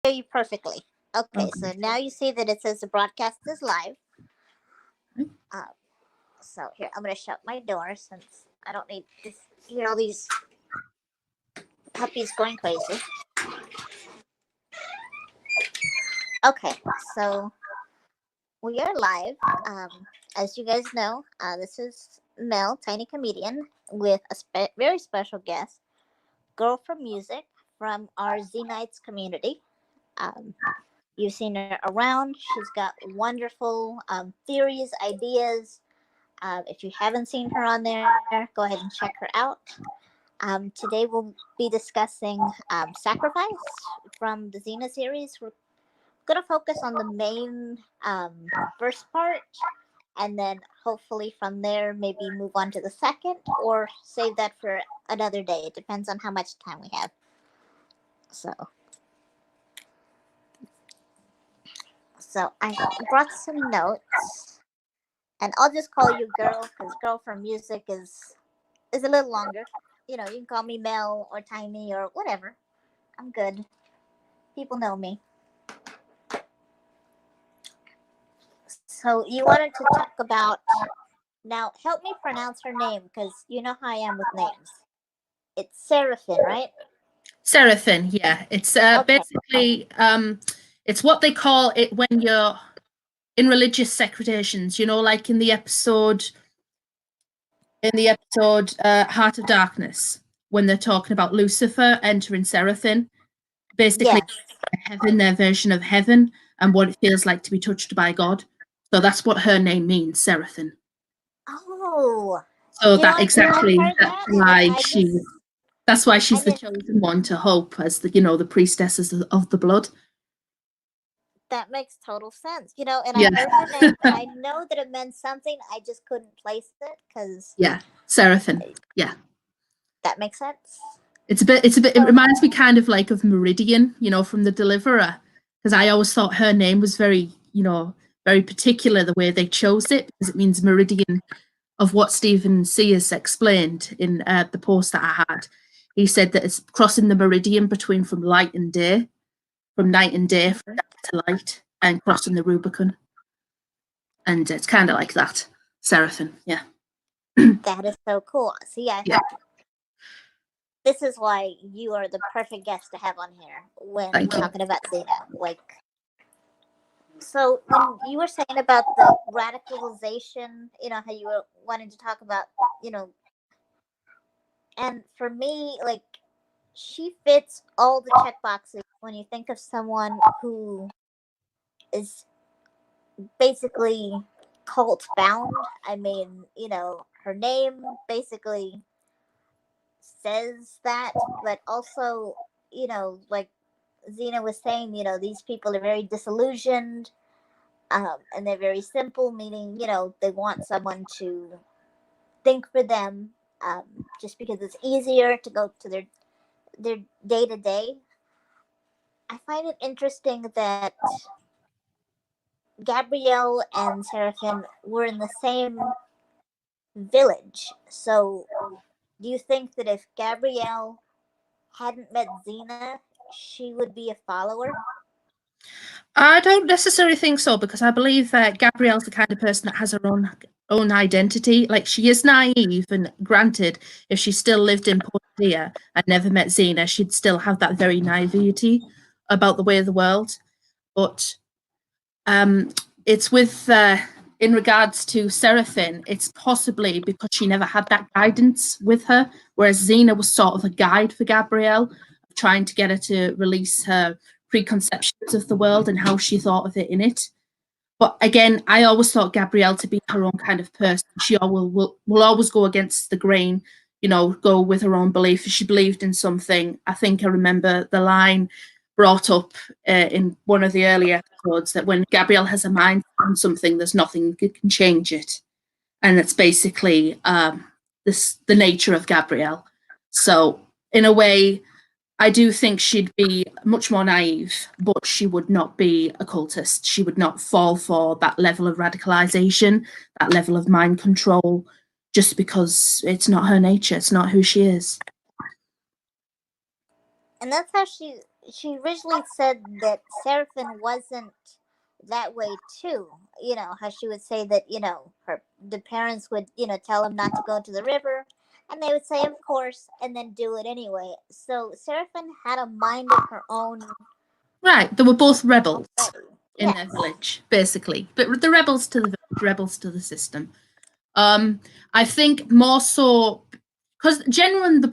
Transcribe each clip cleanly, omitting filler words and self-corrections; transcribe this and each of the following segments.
hear you perfectly. Okay, Okay. so now you see that it says the broadcast is live. Uh, so here, I'm going to shut my door since I don't need to hear all these puppies going crazy. Okay, so we are live. As you guys know, this is Mel, Tiny Comedian, with a very special guest, Girl from Music from our Z Nights community. Um, you've seen her around. She's got wonderful theories, ideas. If you haven't seen her on there, go ahead and check her out. Today we'll be discussing Sacrifice from the Xena series. We're going to focus on the main first part, and then hopefully from there maybe move on to the second, or save that for another day. It depends on how much time we have. So I brought some notes, and I'll just call you Girl because Girl from Music is a little longer. You know, you can call me Mel or Tiny or whatever. I'm good. People know me. So you wanted to talk about, now help me pronounce her name because you know how I am with names. It's Seraphim, right? Seraphim, yeah. It's Okay. basically it's what they call it when you're in religious secretions, you know, like in the episode Heart of Darkness, when they're talking about Lucifer entering Seraphim, basically Yes. heaven, their version of heaven, and what it feels like to be touched by God. So that's what her name means, Seraphim. Oh, So you know that what? I've exactly heard that, and why she that's why I she's the didn't. chosen one to hope as the priestesses of the blood. That makes total sense. You know, and I Yeah. heard her name, and I know that it meant something. I just couldn't place it because Yeah. Seraphim. Yeah. that makes sense. It's a bit it So reminds me kind of like of Meridian, from the Deliverer. Because I always thought her name was very, very particular the way they chose it, because it means meridian of what Stephen Sears explained in the post that I had. He said that it's crossing the meridian between from light and day, from night and day, from dark to light, and crossing the Rubicon. And it's kind of like that. Seraphim, yeah. that is so cool. See, I Yeah, this is why you are the perfect guest to have on here when thank you. talking about Xena. Like, so when you were saying about the radicalization, you know, how you were wanting to talk about, you know, and for me, like, she fits all the check boxes when you think of someone who is basically cult bound. I mean, you know, her name basically says that, but also, you know, like Xena was saying, you know, these people are very disillusioned, and they're very simple, meaning, you know, they want someone to think for them, just because it's easier to go to their day to day. I find it interesting that Gabrielle and Seraphim were in the same village. So, do you think that if Gabrielle hadn't met Xena, she would be a follower? I don't necessarily think so, because I believe that Gabrielle's the kind of person that has her own identity. Like, she is naive, and granted, if she still lived in Portia and never met Xena, she'd still have that very naivety about the way of the world. But it's with in regards to Seraphim, it's possibly because she never had that guidance with her, whereas Xena was sort of a guide for Gabrielle, trying to get her to release her preconceptions of the world and how she thought of it in it. But again, I always thought Gabrielle to be her own kind of person. She will always go against the grain, go with her own belief. If she believed in something, I think I remember the line brought up in one of the earlier episodes that when Gabrielle has a mind on something, there's nothing that can change it. And that's basically the nature of Gabrielle. So in a way, I do think she'd be much more naive, but she would not be a cultist. She would not fall for that level of radicalization, that level of mind control, just because it's not her nature. It's not who she is. And that's how she originally said that Seraphim wasn't that way too. How she would say that the parents would tell them not to go to the river, and they would say of course, and then do it anyway. So Seraphim had a mind of her own Right, they were both rebels already. in Yes, their village, basically, but the rebels to the village, rebels to the system. I think more so because genuine, they're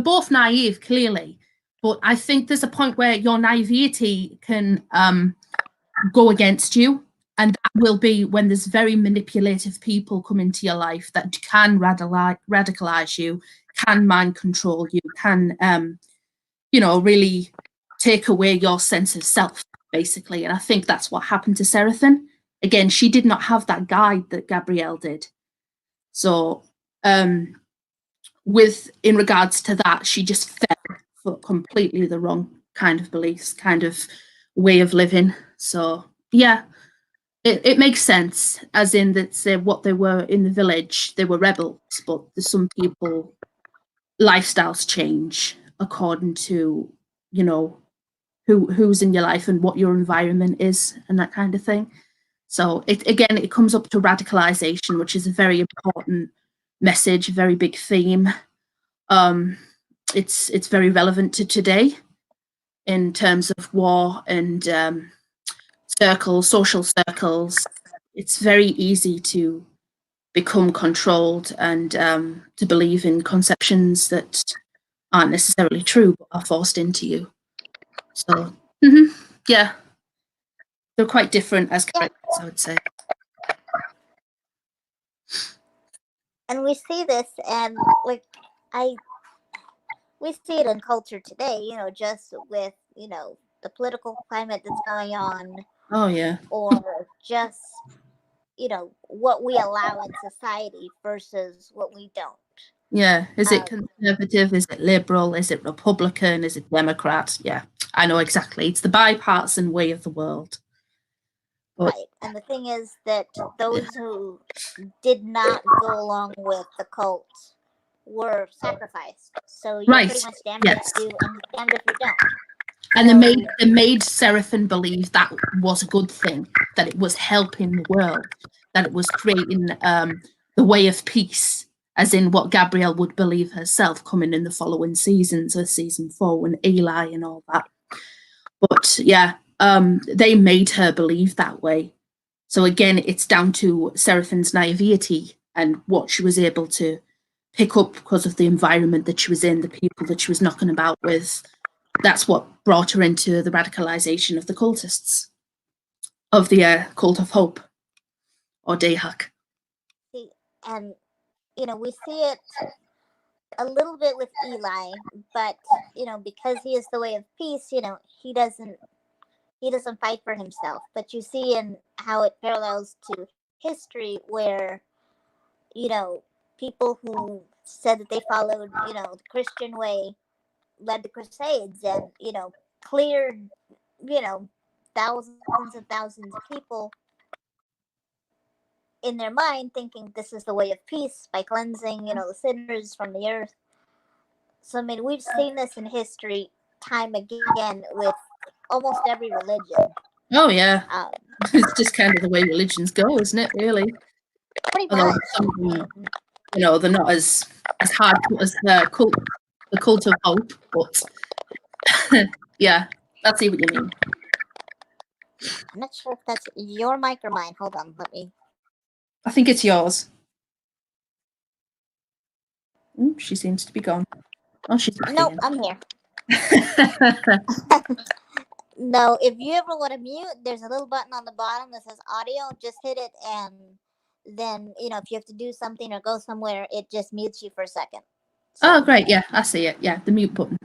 both naive, clearly, but I think there's a point where your naivety can go against you, and that will be when there's very manipulative people come into your life that can radicalize you, can mind control you, can really take away your sense of self, basically. And I think that's what happened to Seraphim. Again, she did not have that guide that Gabrielle did. So, in regards to that, she just fell for completely the wrong kind of beliefs, kind of way of living. So, yeah, it makes sense, as in that what they were in the village, they were rebels, but there's some people, lifestyles change according to, who's in your life and what your environment is and that kind of thing. So it comes up to radicalization, which is a very important message, a very big theme. It's very relevant to today in terms of war and social circles. It's very easy to become controlled and to believe in conceptions that aren't necessarily true but are forced into you. So yeah, they're quite different as yeah, characters, I would say. and we see this, and like I we see it in culture today. Just with the political climate that's going on, Oh yeah. or just what we allow in society versus what we don't. Yeah. Is it Um, conservative? Is it liberal? Is it Republican? Is it Democrat? Yeah, I know exactly. It's the bipartisan way of the world. But right, and the thing is that those who did not go along with the cult were sacrificed. So you're pretty right, much damned if yes. you do and damned if you don't. And So they made Seraphim believe that was a good thing, that it was helping the world, that it was creating the way of peace, as in what Gabrielle would believe herself coming in the following seasons, or season 4, and Eli and all that. But yeah, they made her believe that way. So again, it's down to Seraphim's naivety and what she was able to pick up because of the environment that she was in, the people that she was knocking about with. That's what brought her into the radicalization of the cultists, of the cult of hope, or Dayhak. see, and we see it a little bit with Eli, but because he is the way of peace, he doesn't fight for himself. But you see in how it parallels to history where people who said that they followed the Christian way led the Crusades and cleared thousands and thousands of people in their mind, thinking this is the way of peace by cleansing the sinners from the earth. So I mean, we've seen this in history time again with almost every religion. Oh yeah, Um, it's just kind of the way religions go, isn't it? Really, Pretty although much. some of them, And they're not as hard as the cult of hope, but yeah, I see what you mean. I'm not sure if that's your mic or mine. Hold on, let me. I think it's yours. She seems to be gone. Oh, she's back Nope, again. I'm here. No, if you ever want to mute, there's a little button on the bottom that says audio. Just hit it, and then if you have to do something or go somewhere, it just mutes you for a second. Oh, So great. Yeah, I see it. Yeah, the mute button.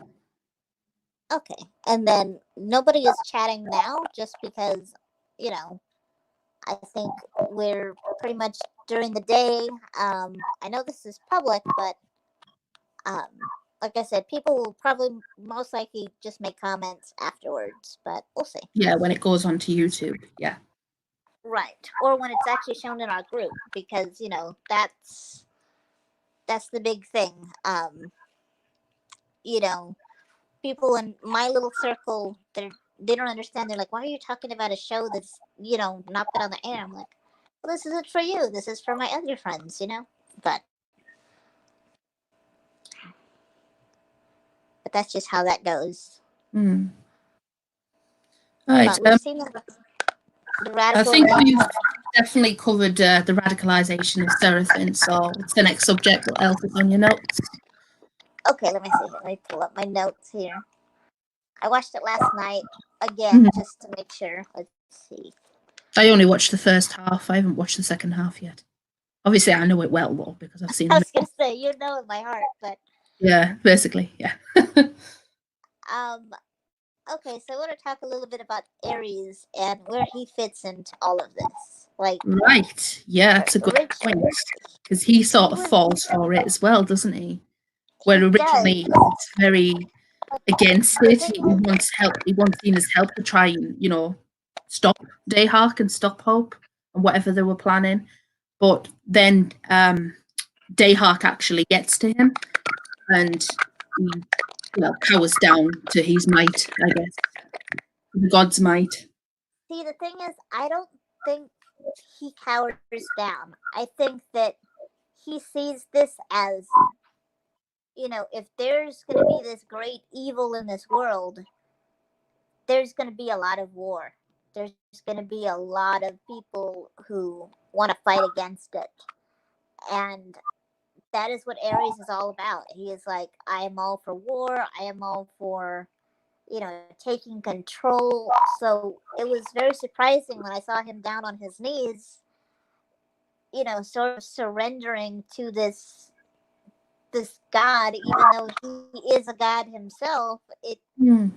okay, and then nobody is chatting now, just because I think we're pretty much during the day. I know this is public, but um, like I said, people will probably most likely just make comments afterwards, but we'll see. Yeah, when it goes onto YouTube. Yeah. Right. Or when it's actually shown in our group, because that's the big thing. You know, people in my little circle, they don't understand. They're like, "Why are you talking about a show that's not been on the air?" I'm like, "Well, this isn't for you. This is for my other friends, you know." But that's just how that goes. Mm. Right. But we've seen the I radical. think we've definitely covered the radicalization of Seraphim. So, what's the next subject? What else is on your notes? Okay, let me see. Let me pull up my notes here. I watched it last night again just to make sure. Let's see. I only watched the first half. I haven't watched the second half yet. Obviously, I know it well, though, because I've seen I it. was gonna say, you know, in my heart, but Yeah, basically, yeah. um. Okay, so I want to talk a little bit about Aries and where he fits into all of this. Like, Right. Yeah, that's a good Rich, point. Because he sort he of was, falls for it as well, doesn't he? Where he does. originally he's very against The it. thing He is, wants help. He wants Zena's help to try and, stop Dayhawk and stop Hope and whatever they were planning. But then Dayhawk actually gets to him and he, cowers down to his might, I guess. The god's might. see, the thing is, I don't think he cowers down. I think that he sees this as, if there's going to be this great evil in this world, there's going to be a lot of war. There's going to be a lot of people who want to fight against it. And that is what Aries is all about. He is like, I am all for war. I am all for, taking control. So it was very surprising when I saw him down on his knees, sort of surrendering to this god, even though he is a god himself. You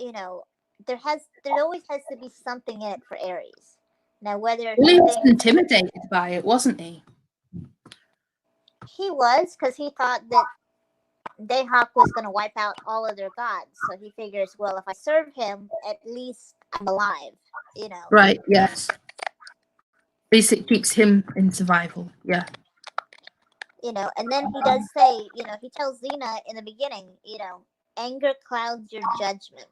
know, there always has to be something in it for Aries. Now, whether Well, he he was thinks intimidated by it, wasn't he? he was, because he thought that Dayhawk was going to wipe out all of their gods. So he figures, well, if I serve him, at least I'm alive, Right, yes. At least it keeps him in survival, yeah. And then he does say, he tells Xena in the beginning, anger clouds your judgment.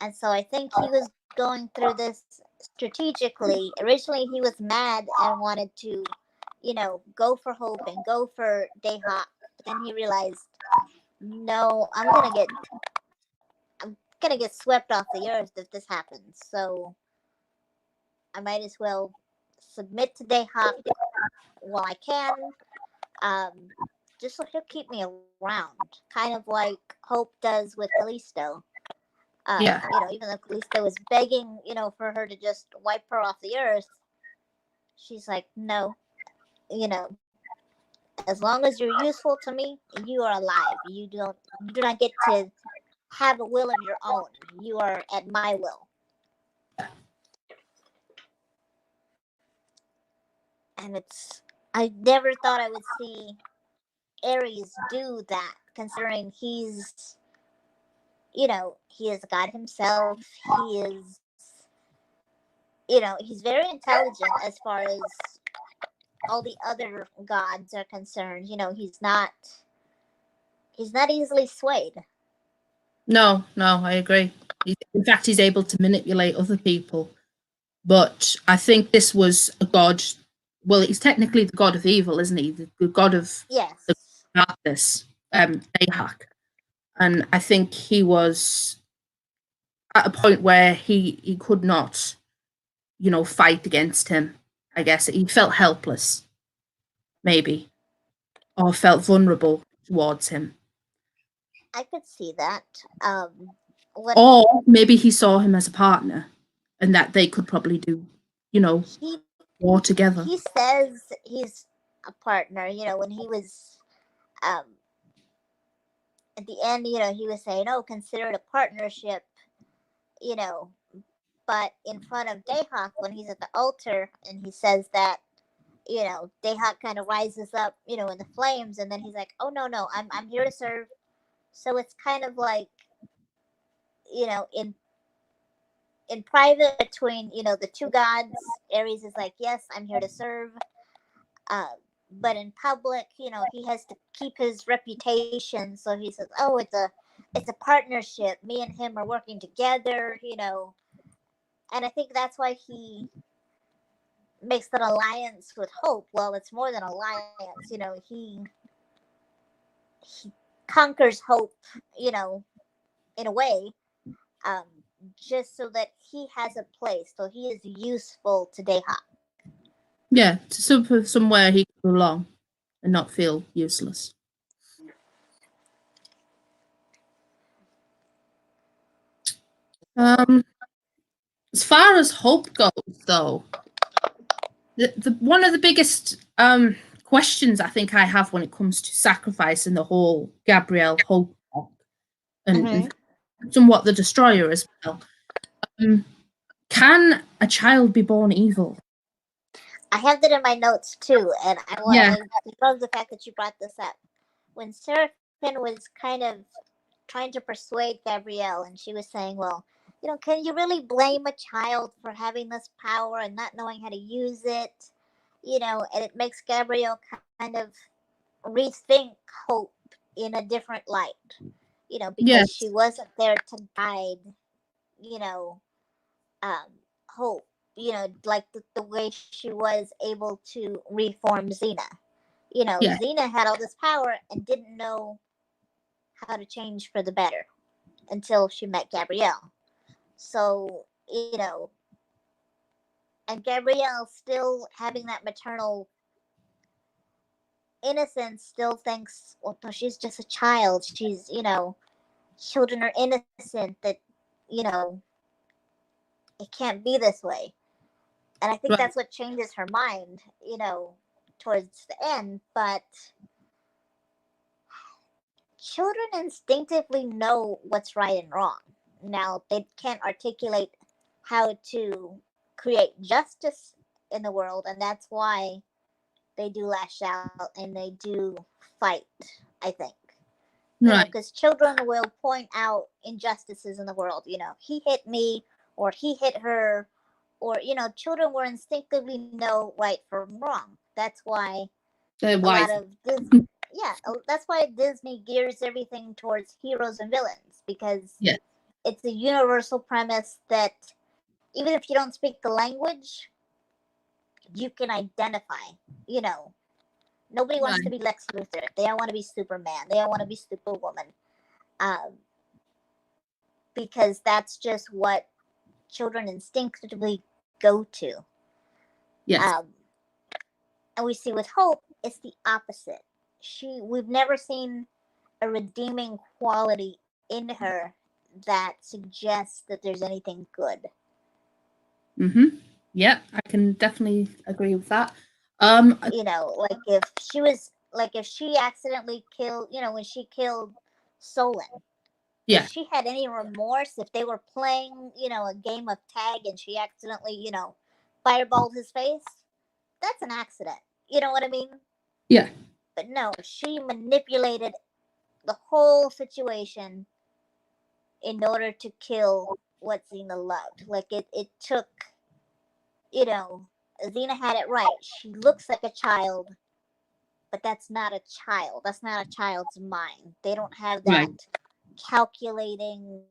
And so I think he was going through this strategically. Originally, he was mad and wanted to, go for Hope and go for Dayhawk. But then he realized, no, I'm gonna get swept off the earth if this happens. So I might as well submit to Dayhawk while I can. Um, just so he'll keep me around, kind of like Hope does with Callisto. Yeah. Even though Callisto is begging, for her to just wipe her off the earth, she's like, no, as long as you're useful to me, you are alive. You do not get to have a will of your own. You are at my will. And I never thought I would see Aries do that, considering he is God himself. He is, he's very intelligent as far as all the other gods are concerned. He's not easily swayed. No, I agree. In fact, he's able to manipulate other people. But I think this was a god. Well, he's technically the god of evil, isn't he? The god of the Yes. darkness, Dayhak. And I think he was at a point where he could not, fight against him. I guess he felt helpless, maybe, or felt vulnerable towards him. I could see that. Or maybe he saw him as a partner and that they could probably do, war together. He says he's a partner, when he was at the end, he was saying, oh, consider it a partnership, you know, but in front of Dayhawk, when he's at the altar and he says that, Dayhawk kind of rises up, in the flames, and then he's like, oh, no, I'm here to serve. So it's kind of like, in private between, the two gods, Aries is like, yes, I'm here to serve. but in public, he has to keep his reputation. So he says, "Oh, it's a partnership. Me and him are working together." And I think that's why he makes that alliance with Hope. Well, it's more than alliance. He conquers Hope. You know, in a way, um, just so that he has a place, so he is useful to Dayhawk. Yeah, to somewhere he can belong and not feel useless. Um, as far as hope goes, though, the one of the biggest questions I think I have when it comes to sacrifice in the whole Gabrielle Hope arc, and Mm-hmm. somewhat the Destroyer as well. Um, can a child be born evil? I have that in my notes too, and Yeah, I love the fact that you brought this up. When Seraphine was kind of trying to persuade Gabrielle, and she was saying, "Well, can you really blame a child for having this power and not knowing how to use it?" And it makes Gabrielle kind of rethink Hope in a different light. Because she yes, wasn't there to guide, you know, um, Hope. Like the way she was able to reform Xena. yeah, Xena had all this power and didn't know how to change for the better until she met Gabrielle. So, and Gabrielle still having that maternal innocence still thinks, well, no, she's just a child. Children are innocent, that, you know, it can't be this way. And I think right, that's what changes her mind, towards the end. But children instinctively know what's right and wrong. Now, they can't articulate how to create justice in the world, and that's why they do lash out and they do fight, I think. right. Because children will point out injustices in the world. He hit me, or he hit her, or, children will instinctively know right from wrong. That's why They're a lot wise. of yeah, that's why Disney gears everything towards heroes and villains, because Yeah, it's a universal premise that even if you don't speak the language, you can identify. You know, Nobody wants to right. be Lex Luthor. They don't want to be Superman. They don't want to be Superwoman. Um, because that's just what children instinctively go to. Yes. Um, and we see with Hope, it's the opposite. We've never seen a redeeming quality in her that suggests that there's anything good. Mm-hmm. Yeah, I can definitely agree with that. I- Like if she accidentally killed, when she killed Solon, if yeah, she had any remorse, if they were playing, a game of tag and she accidentally, fireballed his face, that's an accident. You know what I mean? yeah, But no, she manipulated the whole situation in order to kill what Xena loved. Like it took, you know, Xena had it right. She looks like a child, but that's not a child. That's not a child's mind. They don't have that right. calculating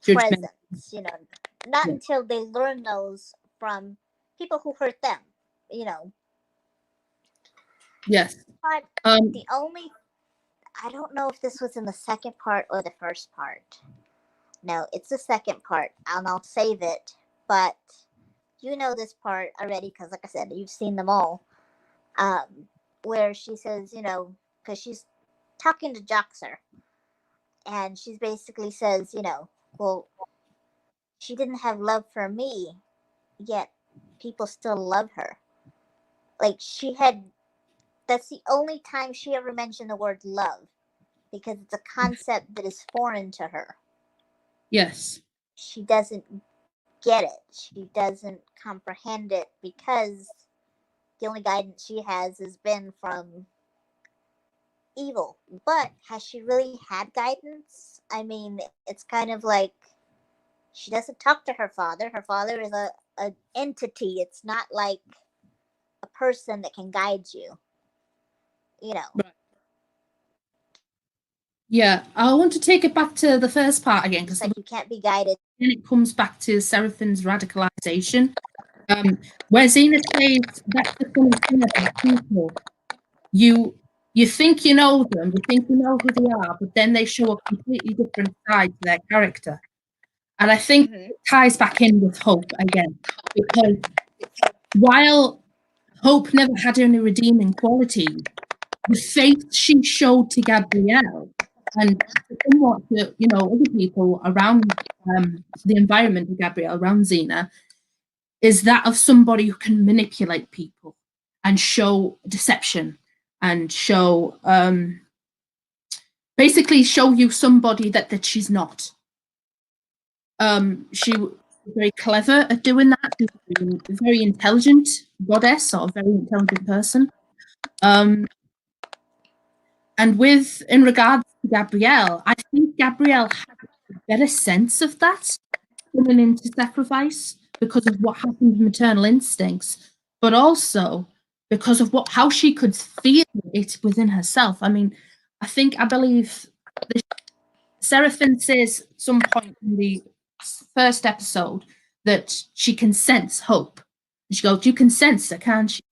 Judgment. presence, not Yeah. until they learn those from people who hurt them, you know. Yes. But Um, the only, I don't know if this was in the second part or the first part. No, it's the second part, and I'll save it. But you know this part already because, like I said, you've seen them all. Where she says, because she's talking to Joxer, and she basically says, well, she didn't have love for me, yet people still love her. Like she had, that's the only time she ever mentioned the word love, because it's a concept that is foreign to her. yes. She doesn't get it. She doesn't comprehend it because the only guidance she has been from evil. But has she really had guidance? I mean, it's kind of like she doesn't talk to her father. Her father is a an entity. It's not like a person that can guide you. You know. Right. Yeah, I want to take it back to the first part again It's because like you can't be guided. it comes back to Seraphine's radicalization, where Xena says that's the funny thing about people. You you think you know them, you think you know who they are, but then they show a completely different side to their character. And I think Mm-hmm. it ties back in with Hope again, because while Hope never had any redeeming qualities, the faith she showed to Gabrielle and somewhat to, other people around the environment of Gabrielle, around Xena, is that of somebody who can manipulate people and show deception and show basically show you somebody that she's not. She was very clever at doing that. She was a very intelligent goddess or a very intelligent person. And in regards to Gabrielle, I think Gabrielle had a better sense of that coming into sacrifice because of what happened with maternal instincts, but also because of how she could feel it within herself. I mean, I believe Seraphine says at some point in the first episode that she can sense hope. And she goes, "You can sense her, can't you?"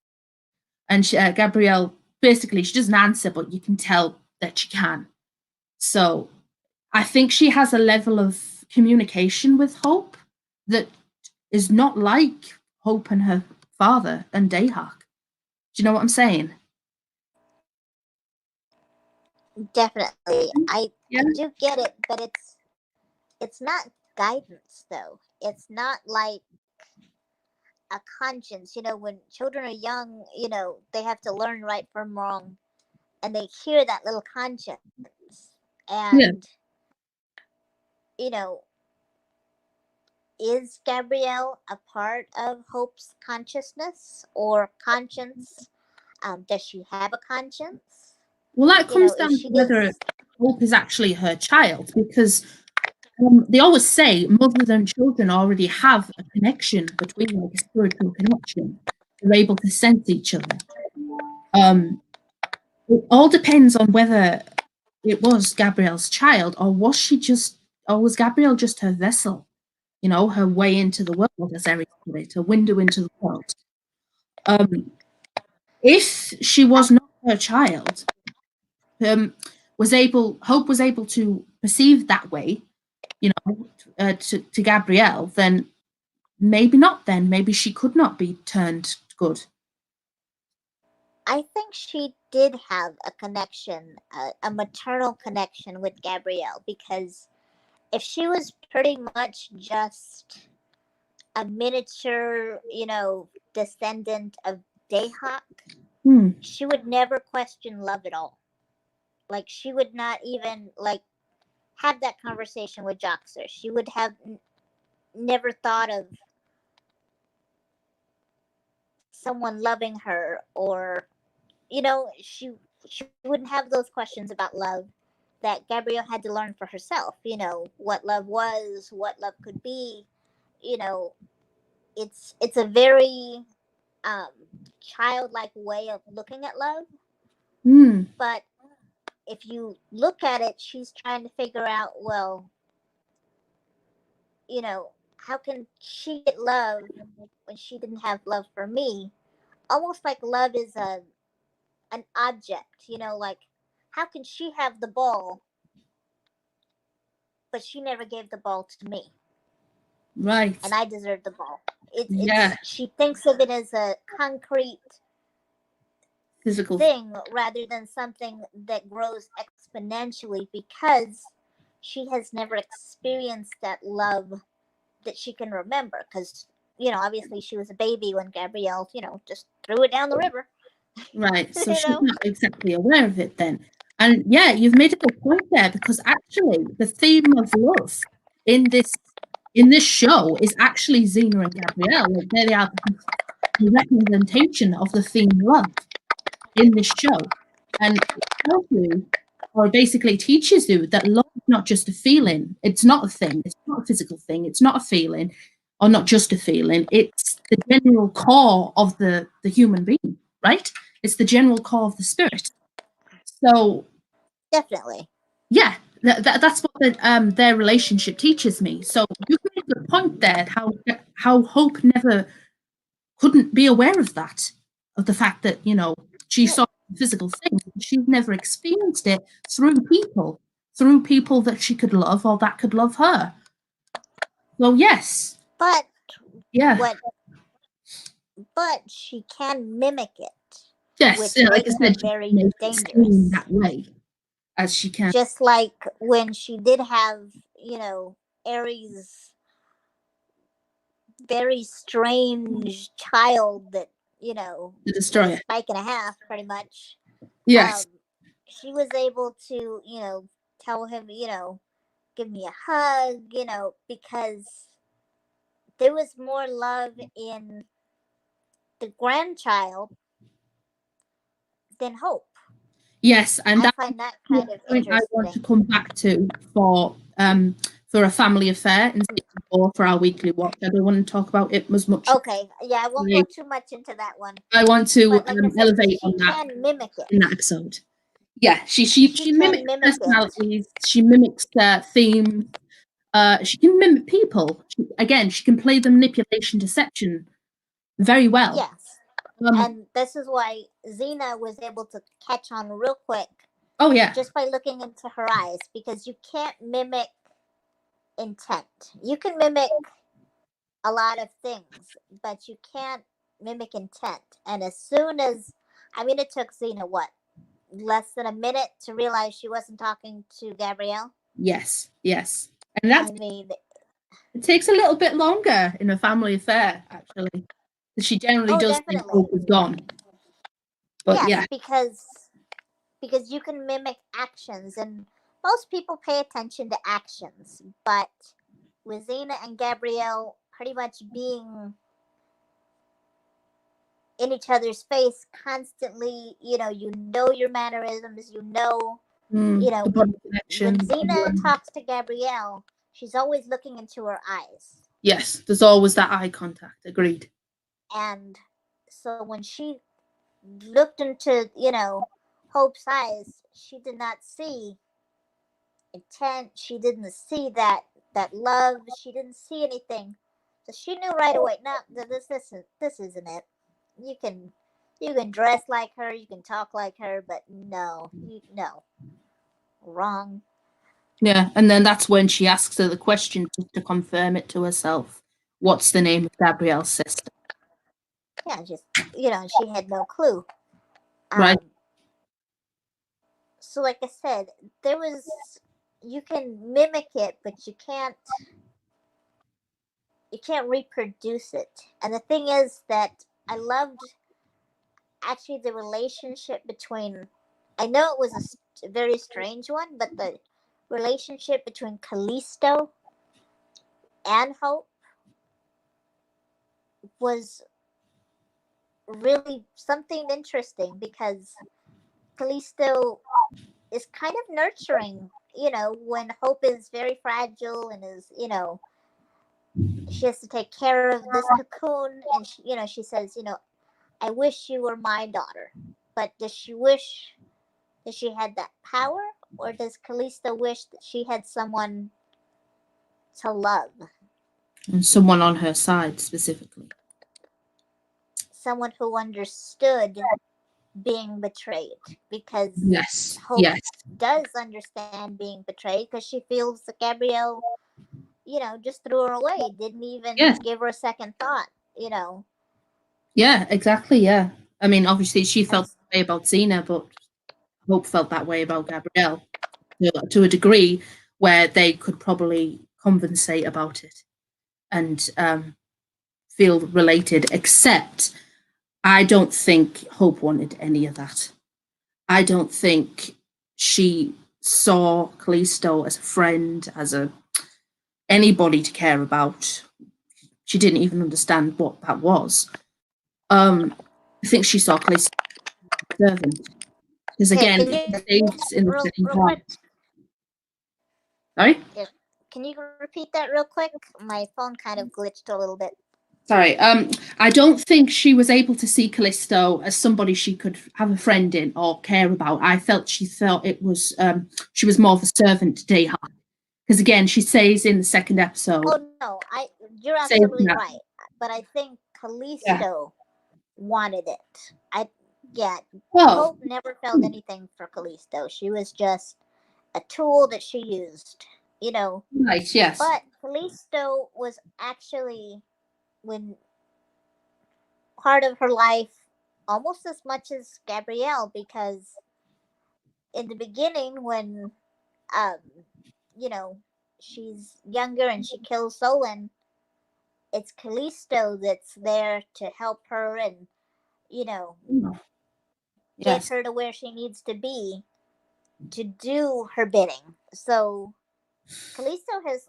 And Gabrielle, basically, she doesn't answer, but you can tell that she can. So I think she has a level of communication with Hope that is not like Hope and her father and Dayhawk. Do you know what I'm saying? Definitely. Yeah. I do get it, but it's not guidance though. It's not like a conscience. You know, when children are young, they have to learn right from wrong, and they hear that little conscience. Yeah. And you know, is Gabrielle a part of Hope's consciousness or conscience? Does she have a conscience? Well, that comes If down to she whether is, Hope is actually her child, because they always say mothers and children already have a connection between them, like a spiritual connection. They're able to sense each other. It all depends on whether it was Gabrielle's child, or was Gabrielle just her vessel? Her way into the world, as Eric put it, a window into the world. If she was not her child, Hope was able to perceive that way, to Gabrielle, then maybe not. Then maybe she could not be turned good. I think she did have a connection, a maternal connection with Gabrielle, because if she was pretty much just a miniature, descendant of Dayhawk, she would never question love at all. Like, she would not even like have that conversation with Joxer. She would have never thought of someone loving her, or she wouldn't have those questions about love that Gabrielle had to learn for herself. What love was, what love could be. You know, it's a very um, childlike way of looking at love. But if you look at it, she's trying to figure out, well, how can she get love when she didn't have love for me? Almost like love is an object, like how can she have the ball, but she never gave the ball to me, Right. and I deserve the ball. Yeah. She thinks of it as a concrete Physical thing rather than something that grows exponentially, because she has never experienced that love that she can remember. Because obviously she was a baby when Gabrielle just threw it down the river. Right. So she's not exactly aware of it then. And yeah, you've made a good point there, because actually the theme of love in this show is actually Xena and Gabrielle. Like, they are the representation of the theme love in this show. And it tells you, or basically teaches you, that love is not just a feeling. It's not a thing. It's not a physical thing. It's not a feeling. or not just a feeling, it's the general core of the human being, right? It's the general core of the spirit. So Definitely. yeah, that's what their relationship teaches me. So you made a good point there, how Hope never couldn't be aware of that, of the fact that, you know, she Right. saw physical things, but she's never experienced it through people that she could love or that could love her. So yes, But yeah, what? But she can mimic it, yes, which yeah, like I makes her said, she very can make it seem dangerous. that way as she can. Just like when she did have, Aries' very strange child that, The was a destroyer. spike and a half, pretty much. Yes, Um, she was able to, tell him, give me a hug, because there was more love in the grandchild than Hope. yes, and I that's find that the kind of point I want to interesting. come back to for a family affair in season 4 for our weekly watch. I don't want to talk about it as much. Okay, yeah, I won't go too much into that one. I want to But like I said, elevate she on that can mimic it. in that episode. Yeah, She she can mimics mimic it. personalities. She mimics themes. She can mimic people. She can play the manipulation, deception very well. Yes. Um, And this is why Xena was able to catch on real quick oh yeah, just by looking into her eyes, because you can't mimic intent. You can mimic a lot of things, but you can't mimic intent. And as soon as, I mean, it took Xena what, less than a minute to realize she wasn't talking to Gabrielle. yes, yes, and that's I mean, it takes a little bit longer in a family affair actually. She generally oh, does think definitely. Hope is gone, but Yes, yeah, because you can mimic actions, and most people pay attention to actions, but with Xena and Gabrielle pretty much being in each other's face constantly, you know your mannerisms, the body when connection. The body Xena language. talks to Gabrielle, she's always looking into her eyes. Yes, there's always that eye contact. Agreed. And so when she looked into, Hope's eyes, she did not see intent. She didn't see that love. She didn't see anything. So she knew right away. No, this isn't it. You can you can dress like her. You can talk like her, but no, wrong. Yeah, and then that's when she asks her the question to confirm it to herself. What's the name of Gabrielle's sister? Yeah, just she had no clue. Right? Um, so like I said, there was you can mimic it, but you can't reproduce it. And the thing is that I loved actually the relationship between, I know it was a very strange one, but the relationship between Callisto and Hope was really something interesting, because Callisto is kind of nurturing, when Hope is very fragile and is, she has to take care of this cocoon, and she says, I wish you were my daughter. But does she wish that she had that power, or does Callisto wish that she had someone to love, And someone on her side specifically. someone who understood being betrayed? Because Yes, Hope yes, does understand being betrayed, because she feels that Gabrielle, just threw her away, didn't even yes, give her a second thought. yeah, exactly. Yeah. I mean, obviously, she And felt that way about Xena, but Hope felt that way about Gabrielle to a degree where they could probably compensate about it and feel related, except I don't think Hope wanted any of that. I don't think she saw Callisto as a friend, as a anybody to care about. She didn't even understand what that was. I think she saw Callisto as a servant. Because okay, again, can it you states in the real same real quick? part. Sorry? Yeah. Can you repeat that real quick? My phone kind of glitched a little bit. Sorry. I don't think she was able to see Callisto as somebody she could have a friend in or care about. I felt she felt it was she was more of a servant to Dayhawk. Because again, she says in the second episode, Oh no, you're says absolutely that, right. But I think yeah. Callisto wanted it. Yeah, Well, Hope never felt anything for Callisto. She was just a tool that she used, you know. right, yes. But Callisto was actually when part of her life almost as much as Gabrielle, because in the beginning when um you know she's younger and she kills Solon, it's Callisto that's there to help her and you know get Yes. her to where she needs to be to do her bidding. So Callisto has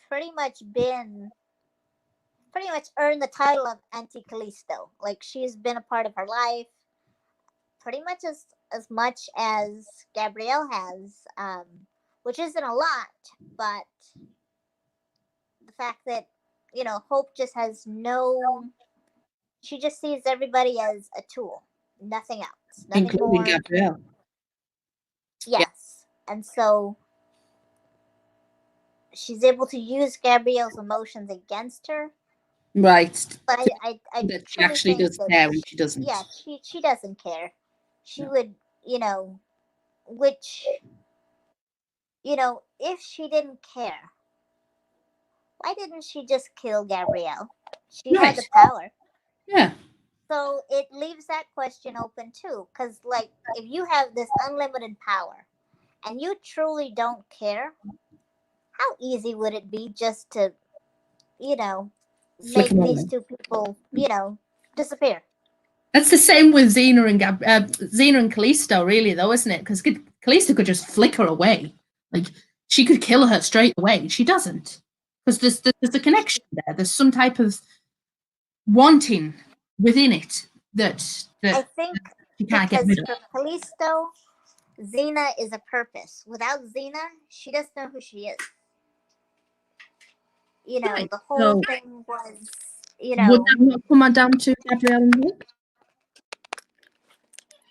pretty much been pretty much earned the title of Anti Callisto. Like she's been a part of her life pretty much as much as Gabrielle has, which isn't a lot, but the fact that Hope just has no. She just sees everybody as a tool, nothing else, nothing Including more. Gabrielle. Yeah. Yes, and so she's able to use Gabrielle's emotions against her. Right. But To I that she truly actually think does that care when she yeah, doesn't. she doesn't care. She No. would, which if she didn't care, why didn't she just kill Gabrielle? She had the Right. power. Yeah. So it leaves that question open too. Because, like, if you have this unlimited power and you truly don't care, how easy would it be just to, you know, Flick make them these away. two people, disappear? That's the same with Xena and Callisto, really, though, isn't it? Because Callisto could just flick her away. Like, she could kill her straight away. She doesn't. Because there's a connection there. There's some type of wanting within it I that think she can't get because rid of. for Callisto, Xena is a purpose. Without Xena, she doesn't know who she is. Right. The whole So thing was, would that not come down to Gabrielle and Hope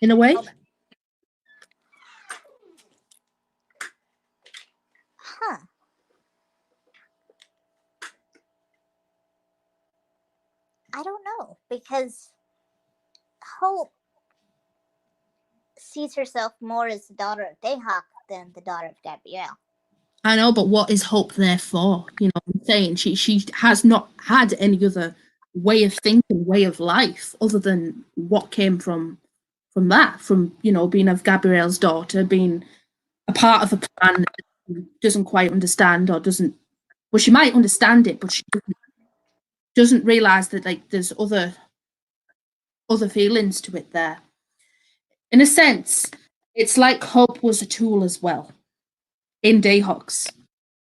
in a way? hold on. Huh. I don't know because Hope sees herself more as the daughter of Dayhawk than the daughter of Gabrielle. I know, but what is Hope there for? You know what I'm saying? She has not had any other way of thinking, way of life, other than what came from that, from being of Gabrielle's daughter, being a part of a plan that she doesn't quite understand or doesn't well, she might understand it, but she doesn't realise that like there's other feelings to it there. In a sense, it's like Hope was a tool as well in Dayhawk's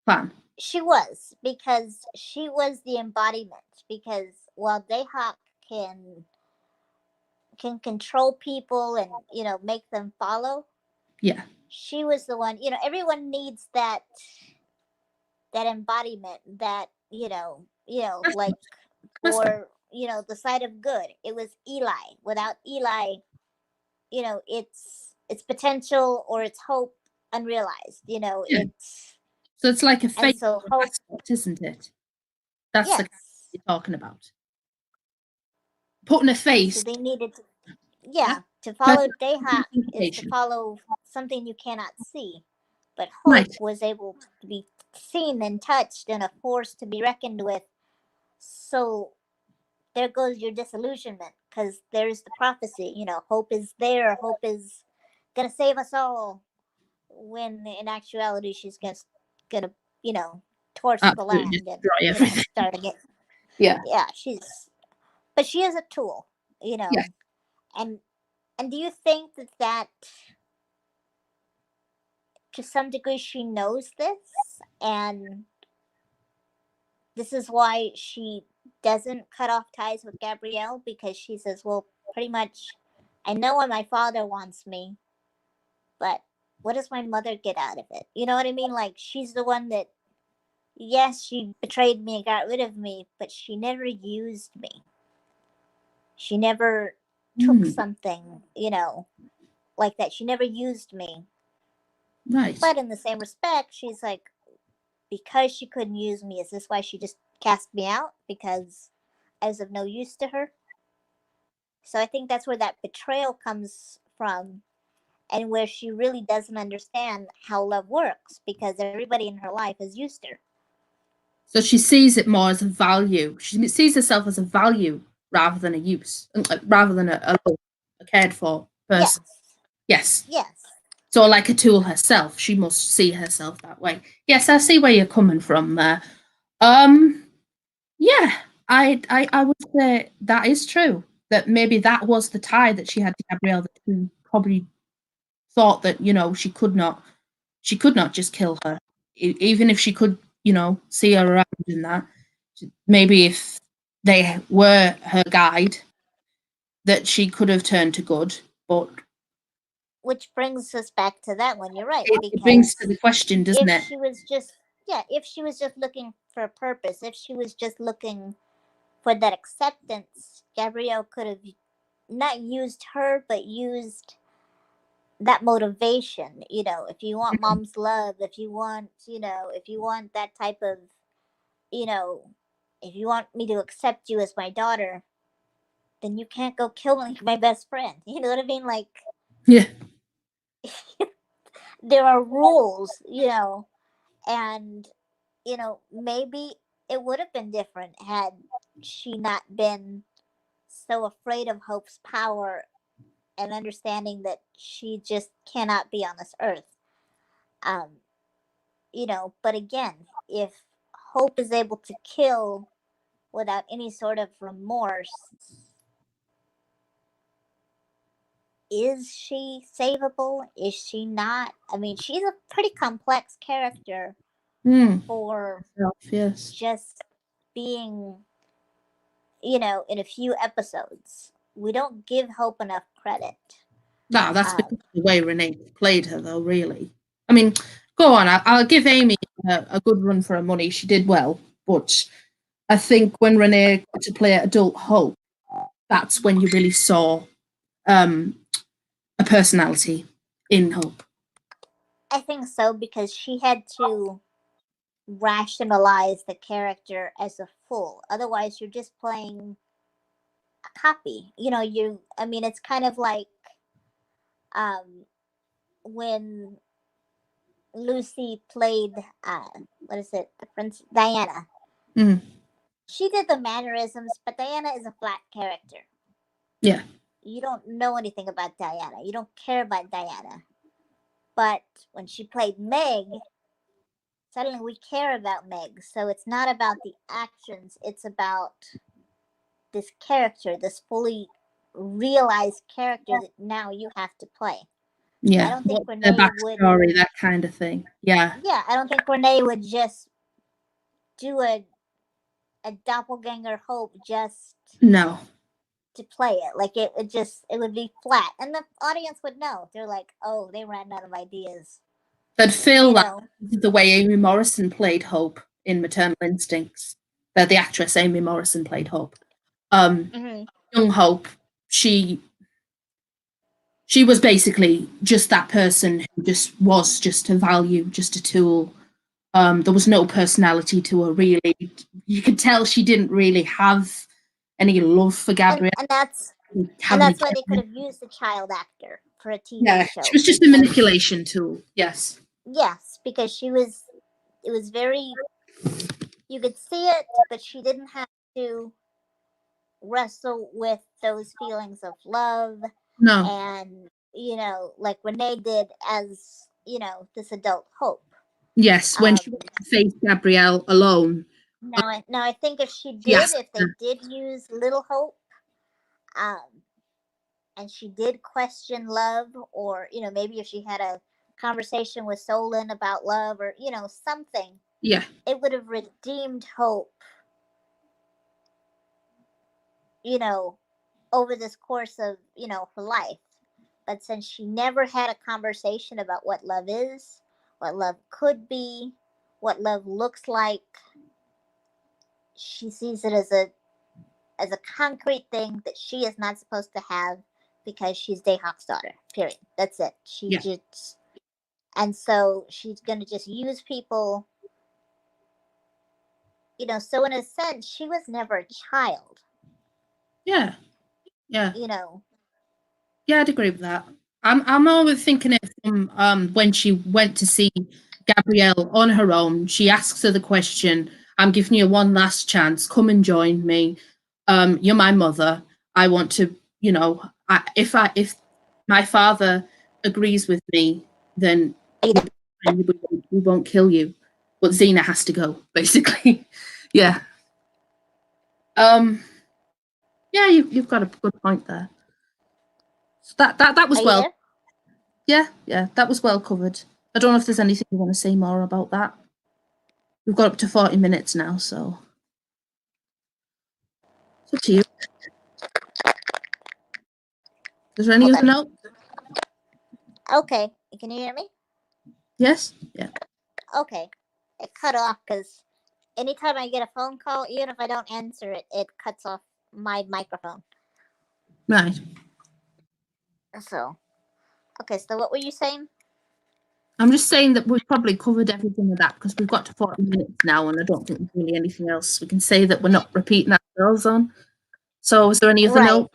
plan. She was because she was the embodiment. Because while Dayhawk can control people and make them follow, Yeah. she was the one. Everyone needs that embodiment. That like That's fair. for the side of good. It was Eli. Without Eli, its potential or its hope unrealized. Yeah. It's So it's like a and fate so hope. aspect, isn't it? That's the kind Yes. you're talking about. Putting a So face. they needed to, That, yeah, to that's follow Dayhawk is to interpretation. follow something you cannot see. But Right. Hope was able to be seen and touched and a force to be reckoned with. So there goes your disillusionment because there's the prophecy. Hope is there. Hope is gonna save us all. When in actuality, she's gonna torch the Absolutely land and destroy everything. start again. Yeah. Yeah, but she is a tool. Yeah. And do you think that to some degree she knows this, and this is why she doesn't cut off ties with Gabrielle, because she says, well, pretty much, I know why my father wants me, but what does my mother get out of it? You know what I mean? Like, she's the one that Yes, she betrayed me and got rid of me, but she never used me. She never took Hmm. something, like that. She never used me. Right. But in the same respect, she's like, because she couldn't use me, is this why she just cast me out? Because I was of no use to her? So I think that's where that betrayal comes from, and where she really doesn't understand how love works because everybody in her life has used her. So she sees it more as a value. She sees herself as a value rather than a use, rather than a cared for person. Yes. Yes. Yes. So like a tool herself, she must see herself that way. Yes, I see where you're coming from there. Um, yeah, I would say that is true. That maybe that was the tie that she had to Gabrielle, that she probably thought that, she could not just kill her. Even if she could, see her around in that. Maybe if they were her guide, that she could have turned to good. But Which brings us back to that one. You're right, it brings to because the question, doesn't if it? she was just, yeah, if she was just looking for a purpose, if she was just looking for that acceptance, Gabrielle could have not used her, but used that motivation. If you want mom's love, if you want that type of, you know, if you want me to accept you as my daughter, then you can't go kill my best friend. You know what I mean? Like, Yeah. there are rules, and, maybe it would have been different had she not been so afraid of Hope's power and understanding that she just cannot be on this earth. Um, but again, if Hope is able to kill without any sort of remorse, is she savable? Is she not? I mean, she's a pretty complex character Mm. for Yes. just being, in a few episodes. We don't give Hope enough credit. No, that's Um, because of the way Renee played her, though. Really, I mean, go on. I'll give Amy a good run for her money. She did well, but I think when Renee got to play adult Hope, that's when you really saw um, a personality in Hope. I think so because she had to rationalize the character as a fool. Otherwise, you're just playing a copy. I mean, it's kind of like um, when Lucy played, what is it, the Prince Diana. Mm. She did the mannerisms, but Diana is a flat character. Yeah. You don't know anything about Diana. You don't care about Diana. But when she played Meg, suddenly we care about Meg. So it's not about the actions, it's about this character, this fully realized character that now you have to play. I Yeah. don't think What's their Renee would, backstory? That kind of thing. Yeah. yeah, I don't think Renee would just do a doppelganger Hope just No. to play it. Like it would be flat. And the audience would know. They're like, oh, they ran out of ideas. They'd feel You that know, the way Amy Morrison played Hope in Maternal Instincts. That the actress Amy Morrison played Hope. Um, hmm young Hope, she she was basically just that person who just was just a value, just a tool. There was no personality to her really. You could tell she didn't really have any love for and Gabrielle. and that's Have and any that's why they could care. have used a child actor for a TV Yeah, she show was just a because manipulation tool. Yes. yes, because she was it was very, you could see it, but she didn't have to wrestle with those feelings of love No. and, like Renee did as, this adult Hope. Yes, when she Um, went to face Gabrielle alone, now I think she asked if they her. did use Little Hope, um, and she did question love, or maybe if she had a conversation with Solon about love, or something, Yeah. it would have redeemed Hope, you know, over this course of her life. But since she never had a conversation about what love is, what love could be, what love looks like. She sees it as a concrete thing that she is not supposed to have because she's Dayhawk's daughter. Period. That's it. She Yeah. just and so she's gonna just use people. So in a sense, she was never a child. Yeah. Yeah. You know. Yeah, I'd agree with that. I'm always thinking it from when she went to see Gabrielle on her own. She asks her the question, "I'm giving you one last chance. Come and join me. You're my mother. I want to, if my father agrees with me, then we won't kill you. But Xena has to go, basically." Yeah. Um. Yeah, you've got a good point there. So that was Are you well. there? Yeah, that was well covered. I don't know if there's anything you want to say more about that. We've got up to 40 minutes now, so it's up to you. Is there any Hold other on. note? Okay. Can you hear me? Yes? Yeah. Okay. It cut off because anytime I get a phone call, even if I don't answer it, it cuts off my microphone. Right. So, okay. So what were you saying? I'm just saying that we've probably covered everything with that because we've got to 40 minutes now, and I don't think there's really anything else we can say that we're not repeating ourselves on. So, is there any other Right. note?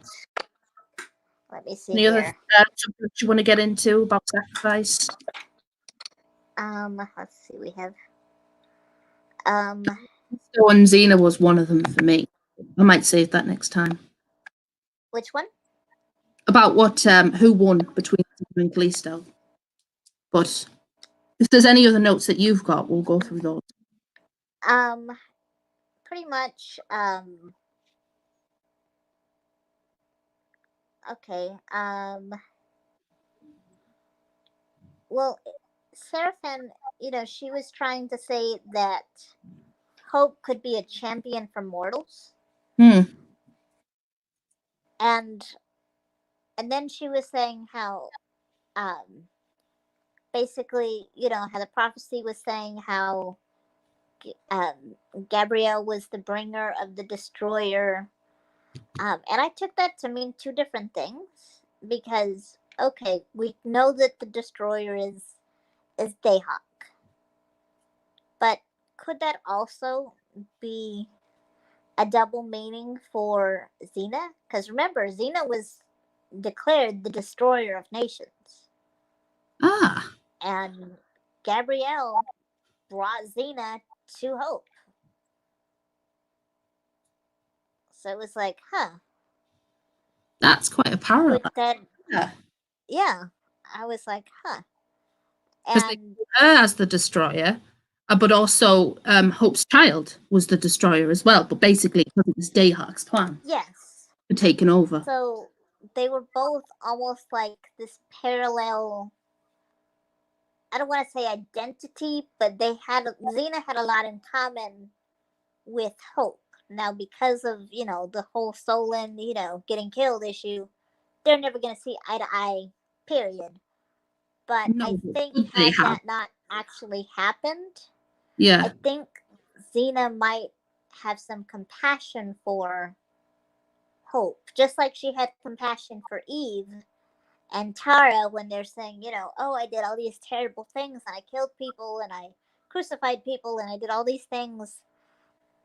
Let me see Any other here. subjects you want to get into about sacrifice? Let's see. We have So, and Xena was one of them for me. I might save that next time. which one? About what who won between Xena and Callisto. But if there's any other notes that you've got, we'll go through those. Um, Pretty much. Okay. Well, Seraphim, she was trying to say that Hope could be a champion for mortals, Hmm. and then she was saying how, basically, how the prophecy was saying how, um, Gabrielle was the bringer of the destroyer. And I took that to mean two different things because, okay, we know that the destroyer is Dayhawk, but could that also be a double meaning for Xena? Because remember, Xena was declared the destroyer of nations, Ah, and Gabrielle brought Xena to Hope. So it was like, that's quite a parallel. could that? Yeah. Yeah, I was like, Because they and saw her as the destroyer, but also Hope's child was the destroyer as well. But basically, because it was Dayhawk's plan yes. for taking over. So they were both almost like this parallel. I don't want to say identity, but Xena had a lot in common with Hope. Now, because of the whole Solon getting killed issue, they're never going to see eye to eye. Period. But No, I but think could they had have? that not actually happened, I Yeah. think Xena might have some compassion for Hope, just like she had compassion for Eve and Tara when they're saying, oh, I did all these terrible things and I killed people and I crucified people and I did all these things,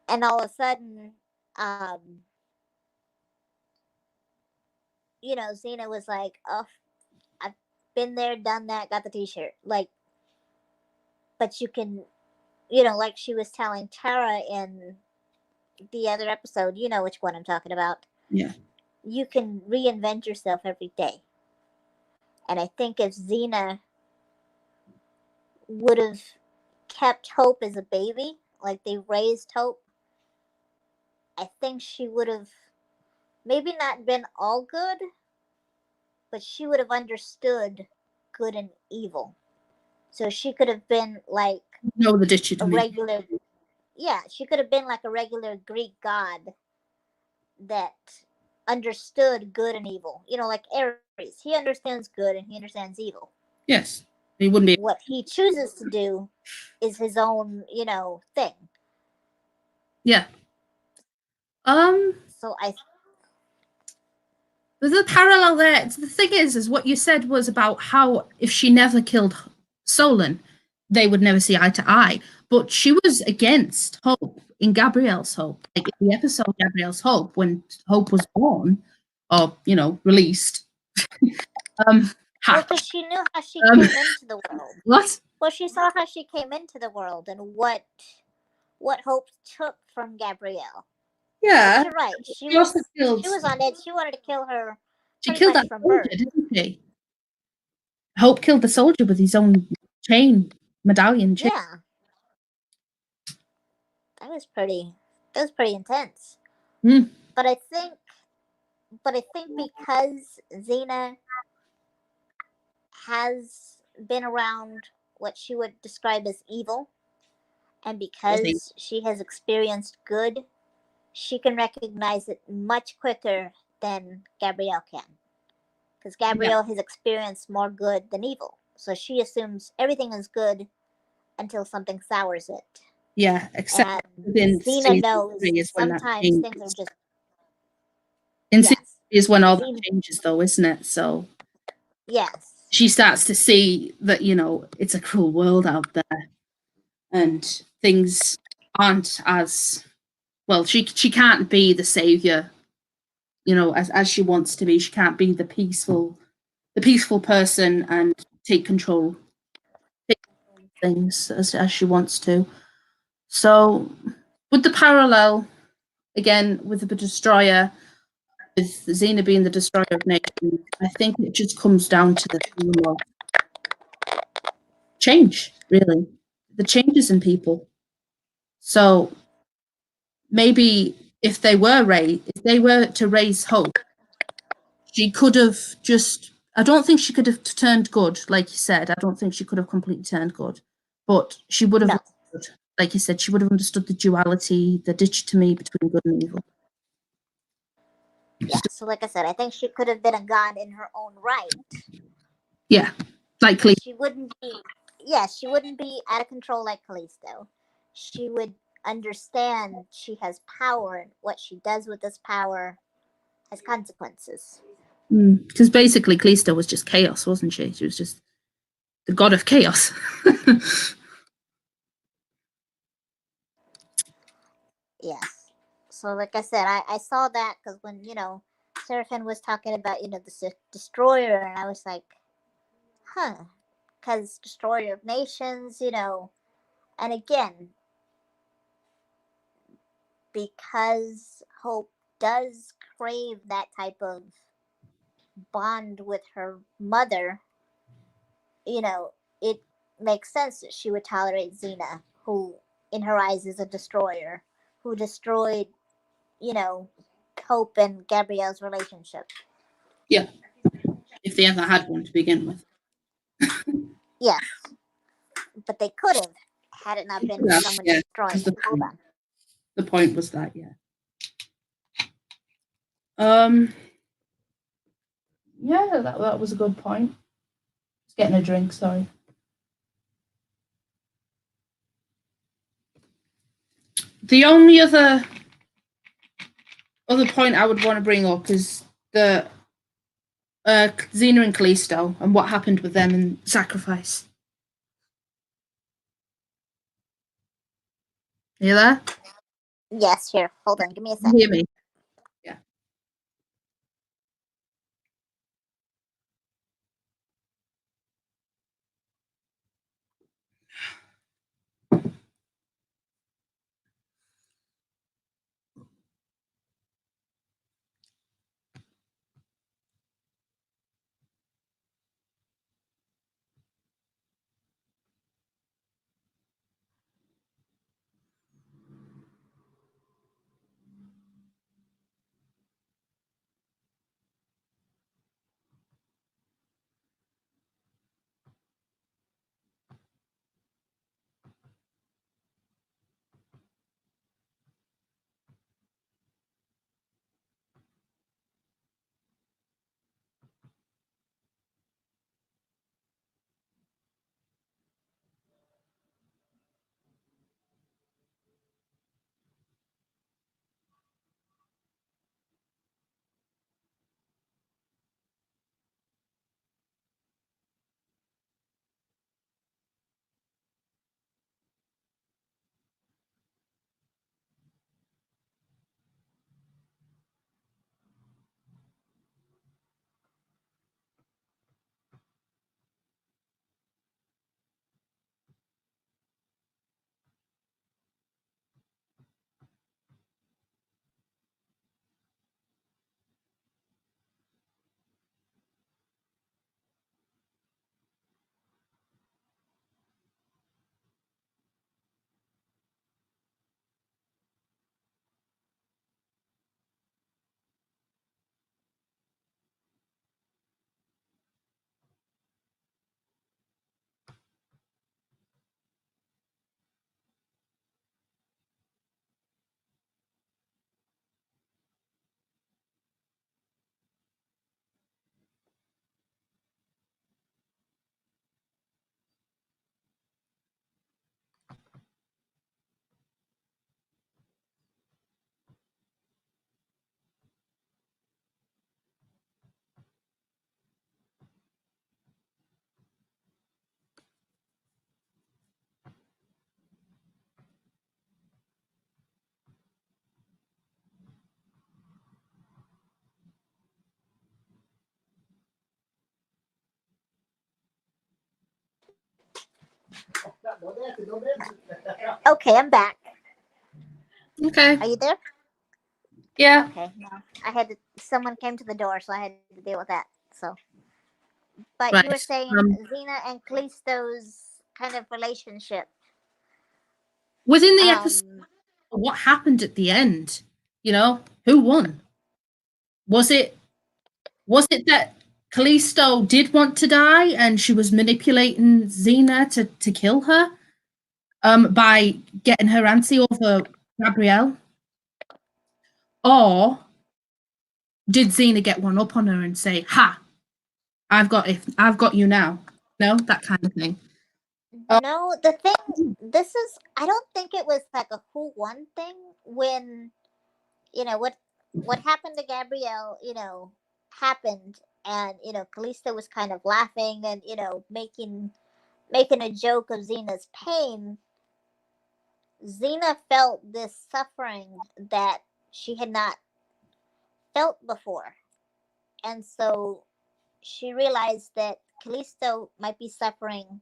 and all of a sudden, Xena was like, oh, I've been there, done that, got the T-shirt, like, but you can, like she was telling Tara in the other episode, you know which one I'm talking about. Yeah. You can reinvent yourself every day. And I think if Xena would have kept Hope as a baby, like they raised Hope, I think she would have maybe not been all good, but she would have understood good and evil. So she could have been like No, the ditch a to me. regular, yeah, she could have been like a regular Greek god that understood good and evil. Like Ares, he understands good and he understands evil. Yes. He wouldn't be. What he chooses to do is his own, thing. Yeah. Um. So I There's a parallel there. The thing is what you said was about how if she never killed Solon, they would never see eye to eye. But she was against Hope in Gabrielle's Hope. Like in the episode Gabrielle's Hope, when Hope was born, or released. well, Hatched. because she knew how she Um, came into the world. what? Well, she saw how she came into the world and what Hope took from Gabrielle. But Yeah. you're right. She She also was killed. she was on edge. She wanted to kill her She pretty killed much that from soldier, birth. didn't she? Hope killed the soldier with his own medallion chain. Yeah, that was pretty. That was pretty intense. Mm. But I think because Xena has been around what she would describe as evil, and because she has experienced good, she can recognize it much quicker than Gabrielle can. Because Yeah. Gabrielle has experienced more good than evil. So she assumes everything is good until something sours it. Yeah, except And within Xena season knows 3 is when that sometimes things are changes. just, In season yes. 3 is when all that Xena, changes, though, isn't it? So yes. she starts to see that, it's a cruel world out there and things aren't as well. She can't be the savior, as she wants to be. She can't be the peaceful person and take control of things as she wants to. So, with the parallel again with the destroyer, with Xena being the destroyer of nations, I think it just comes down to the theme of change, really. The changes in people. So maybe if they were to raise Hope, she could have just I don't think she could have turned good, like you said. I don't think she could have completely turned good. But she would have No. understood, like you said, she would have understood the duality, the dichotomy between good and evil. Yeah. So, like I said, I think she could have been a god in her own right. Yeah. Like But she wouldn't be, she wouldn't be out of control like Callisto. She would understand she has power, and what she does with this power has consequences. because basically Callisto was just chaos, wasn't she? She was just the god of chaos. Yes. So, like I said, I saw that because when, Seraphin was talking about, the destroyer, and I was like, huh. Because destroyer of nations, and again, because Hope does crave that type of bond with her mother, it makes sense that she would tolerate Xena, who, in her eyes, is a destroyer, who destroyed, you know, Hope and Gabrielle's relationship. Yeah, if they ever had one to begin with. Yes, but they could have, had it not been for someone Yeah, destroying was the it. Hold point. on. The point was that, yeah. Um, yeah, that was a good point. Just getting a drink, sorry. The only other point I would want to bring up is the Xena and Callisto and what happened with them in Sacrifice. Are you there? Yes, here. Hold on. Give me a Can you hear second. me? Yeah. Okay, I'm back. Okay. Are you there? Yeah. Okay, no. I had to, someone came to the door, so I had to deal with that. So, but you were Right. saying Xena and Callisto's kind of relationship. Within the episode, Um, what happened at the end? You know, who won? Was it that Callisto did want to die and she was manipulating Xena to kill her by getting her auntie over Gabrielle? Or did Xena get one up on her and say, "Ha, I've got you now"? No, that kind of thing. Uh, no, the thing, this is, I don't think it was like a who won thing when, what happened to Gabrielle, happened. And, Callisto was kind of laughing and, making a joke of Xena's pain. Xena felt this suffering that she had not felt before. And so she realized that Callisto might be suffering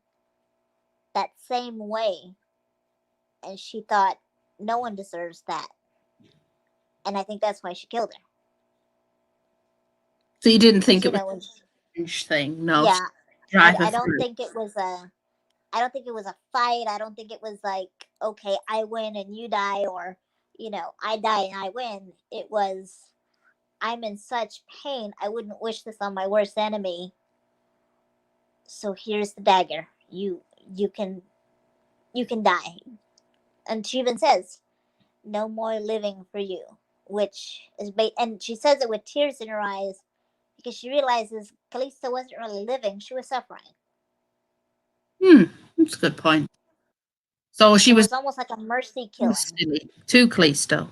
that same way. And she thought, no one deserves that. And I think that's why she killed her. so you didn't Because, think it was when a revenge thing? No, to yeah, drive her I don't through. think it was a. I don't think it was a fight. I don't think it was like, okay, I win and you die, or, I die and I win. It was, I'm in such pain. I wouldn't wish this on my worst enemy. So here's the dagger. You can you can die. And she even says, "No more living for you," which is and she says it with tears in her eyes because she realizes Calista wasn't really living; she was suffering. Hmm, that's a good point. So So it was almost like a mercy killing. silly to Callisto.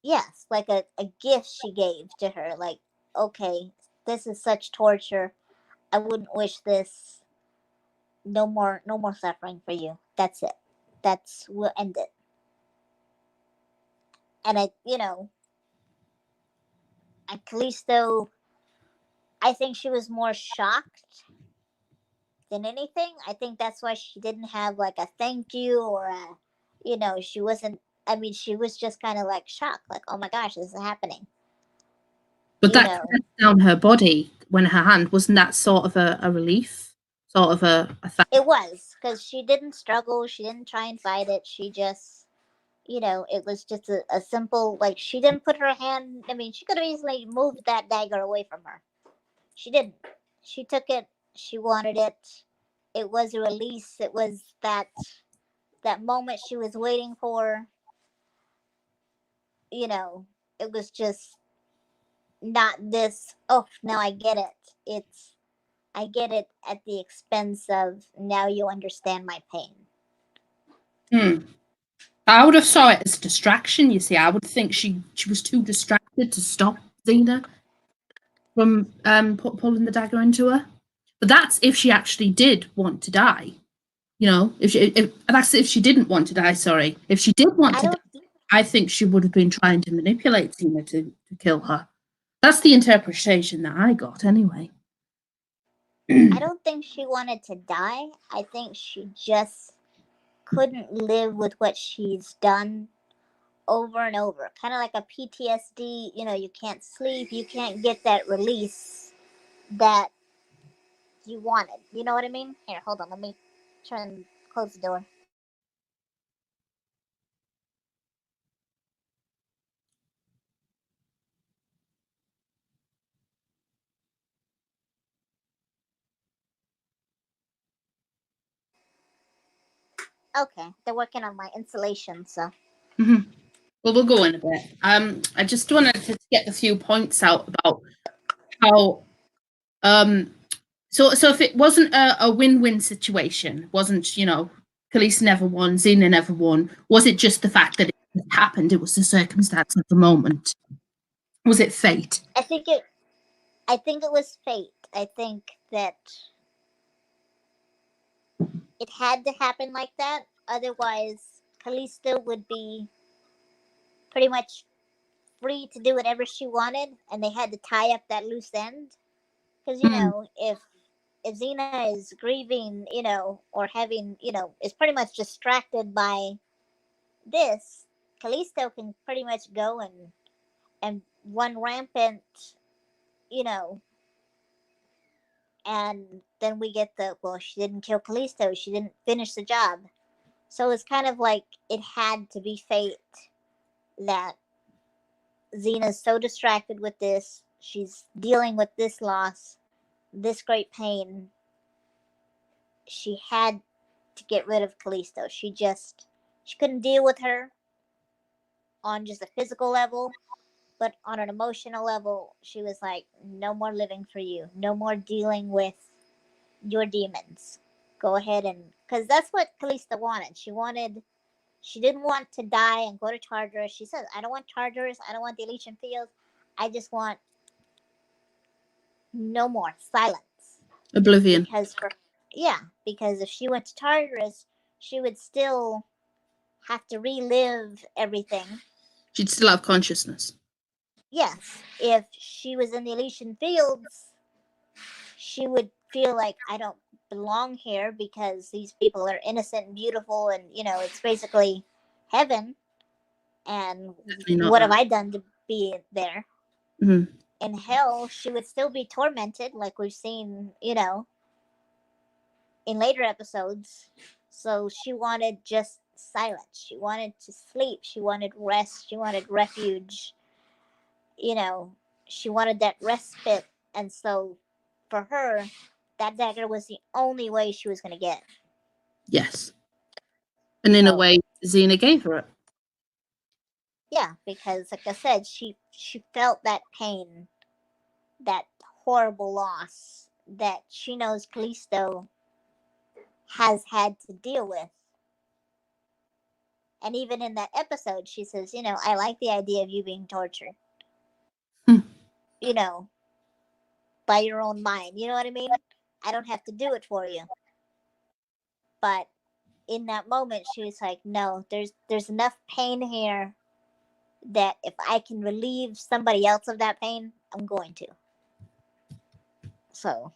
Yes, like a gift she gave to her. Like, okay, this is such torture. I wouldn't wish this. No more suffering for you. That's it. We'll end it. And and Callisto, I think she was more shocked than anything. I think that's why she didn't have like a thank you or she wasn't. I mean, she was just kind of like shocked, like, oh my gosh, this is happening. But You that know, press down her body when her hand, wasn't that sort of a relief? Sort of a it was because she didn't struggle. She didn't try and fight it. She just, it was just a simple, like, she didn't put her hand. I mean, she could have easily moved that dagger away from her. She didn't. She took it. She wanted it. It was a release. It was that moment she was waiting for. You know, it was just not this. Oh, now I get it. It's I get it at the expense of now you understand my pain. hmm. I would have saw it as distraction, you see. I would think she was too distracted to stop Xena from pulling the dagger into her. But that's if she actually did want to die. You know, if that's if she didn't want to die, sorry. If she did want I to die, don't. I think she would have been trying to manipulate Xena to kill her. That's the interpretation that I got anyway. I don't think she wanted to die. I think she just couldn't live with what she's done over and over. Kind of like a PTSD. You can't sleep. You can't get that release that you wanted. You know what I mean? Here, hold on. Let me close the door. Okay, they're working on my insulation, so. Mhm. Well, we'll go in a bit. I just wanted to get a few points out about how so if it wasn't a win-win situation, wasn't, Khalees never won, Xena never won, was it just the fact that it happened? It was the circumstance of the moment. Was it fate? I think it. I think it was fate. I think that it had to happen like that. Otherwise, Callisto would be pretty much free to do whatever she wanted, and they had to tie up that loose end. Because Mm, if if Xena is grieving, or having, is pretty much distracted by this, Callisto can pretty much go and run rampant, you know, and then we get well, she didn't kill Callisto, she didn't finish the job. So it's kind of like it had to be fate that Xena's so distracted with this, she's dealing with this loss, this great pain. She had to get rid of Callisto. She couldn't deal with her on just a physical level, but on an emotional level, she was like, no more living for you, no more dealing with your demons. Go ahead, and because that's what Callisto wanted. She didn't want to die and go to Tartarus. She says, I don't want Tartarus, I don't want the Elysian Fields, I just want no more silence. Oblivion. Because if she went to Tartarus, she would still have to relive everything. She'd still have consciousness. Yes. If she was in the Elysian Fields, she would feel like, I don't belong here because these people are innocent and beautiful, and it's basically heaven. And what have I done to be there? Mm-hmm. In hell, she would still be tormented, like we've seen, in later episodes. So she wanted just silence. She wanted to sleep. She wanted rest. She wanted refuge. She wanted that respite. And so for her, that dagger was the only way she was going to get. Yes. And in a way, Xena gave her it. Yeah, because like I said, she felt that pain, that horrible loss that she knows Callisto has had to deal with. And even in that episode, she says, I like the idea of you being tortured. By your own mind. You know what I mean? I don't have to do it for you. But in that moment, she was like, no, there's enough pain here that if I can relieve somebody else of that pain, I'm going to. So.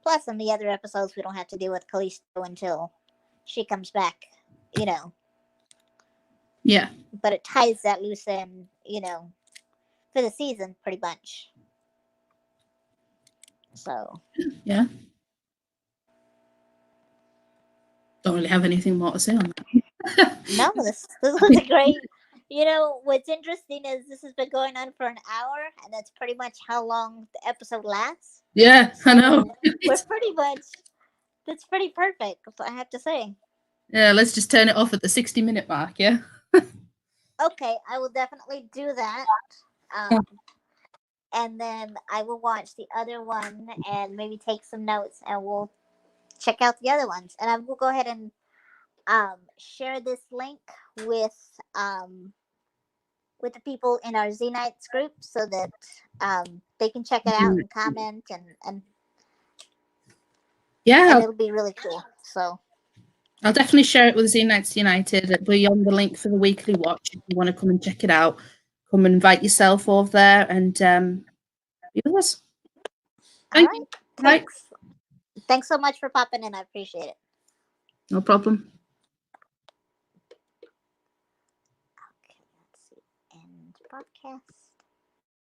Plus, in the other episodes, we don't have to deal with Callisto until she comes back, Yeah. But it ties that loose end, for the season, pretty much. So. Yeah. Don't really have anything more to say on that. No, this was a great. What's interesting is this has been going on for an hour, and that's pretty much how long the episode lasts. Yeah, so I know. We're pretty much. That's pretty perfect, I have to say. Yeah, let's just turn it off at the 60-minute mark, yeah? Okay, I will definitely do that. And then I will watch the other one and maybe take some notes, and we'll check out the other ones. And I will go ahead and share this link with the people in our Z-Nights group so that they can check it out and comment, and yeah, and it'll be really cool. So I'll definitely share it with Z-Nights United. It'll be on the link for the weekly watch if you want to come and check it out. Come and invite yourself over there and be with us. All right. Thanks so much for popping in. I appreciate it. No problem. Okay, let's see. End podcast.